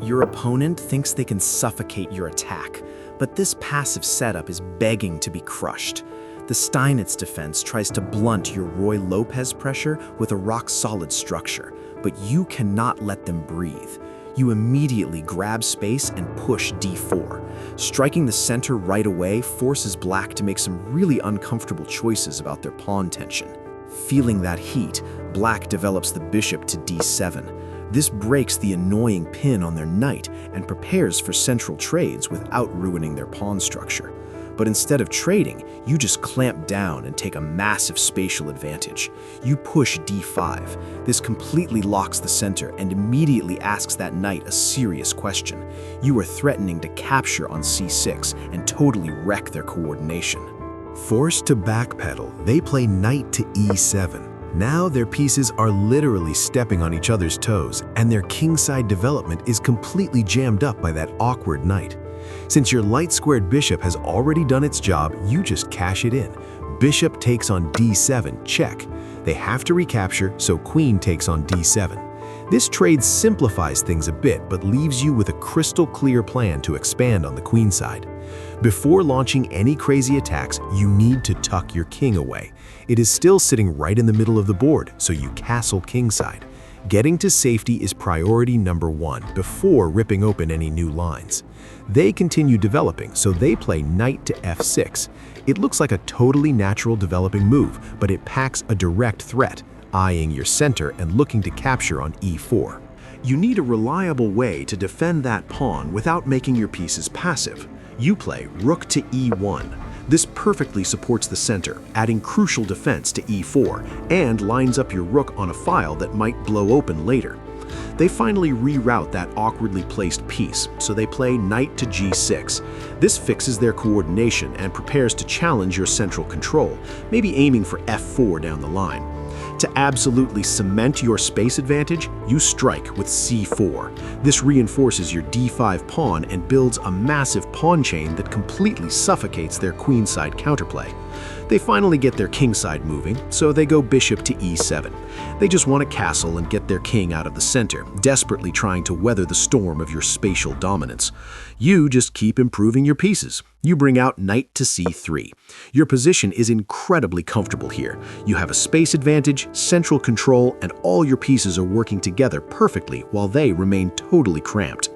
Your opponent thinks they can suffocate your attack, but this passive setup is begging to be crushed. The Steinitz Defense tries to blunt your Roy Lopez pressure with a rock-solid structure, but you cannot let them breathe. You immediately grab space and push d4. Striking the center right away forces Black to make some really uncomfortable choices about their pawn tension. Feeling that heat, Black develops the bishop to d7. This breaks the annoying pin on their knight and prepares for central trades without ruining their pawn structure. But instead of trading, you just clamp down and take a massive spatial advantage. You push d5. This completely locks the center and immediately asks that knight a serious question. You are threatening to capture on c6 and totally wreck their coordination. Forced to backpedal, they play knight to e7. Now their pieces are literally stepping on each other's toes, and their kingside development is completely jammed up by that awkward knight. Since your light-squared bishop has already done its job, you just cash it in. Bishop takes on d7, check. They have to recapture, so queen takes on d7. This trade simplifies things a bit, but leaves you with a crystal-clear plan to expand on the queen side. Before launching any crazy attacks, you need to tuck your king away. It is still sitting right in the middle of the board, so you castle kingside. Getting to safety is priority number one before ripping open any new lines. They continue developing, so they play knight to f6. It looks like a totally natural developing move, but it packs a direct threat, eyeing your center and looking to capture on e4. You need a reliable way to defend that pawn without making your pieces passive. You play rook to e1. This perfectly supports the center, adding crucial defense to e4, and lines up your rook on a file that might blow open later. They finally reroute that awkwardly placed piece, so they play knight to g6. This fixes their coordination and prepares to challenge your central control, maybe aiming for f4 down the line. To absolutely cement your space advantage, you strike with c4. This reinforces your d5 pawn and builds a massive pawn chain that completely suffocates their queenside counterplay. They finally get their kingside moving, so they go bishop to e7. They just want a castle and get their king out of the center, desperately trying to weather the storm of your spatial dominance. You just keep improving your pieces. You bring out knight to c3. Your position is incredibly comfortable here. You have a space advantage, central control, and all your pieces are working together perfectly while they remain totally cramped.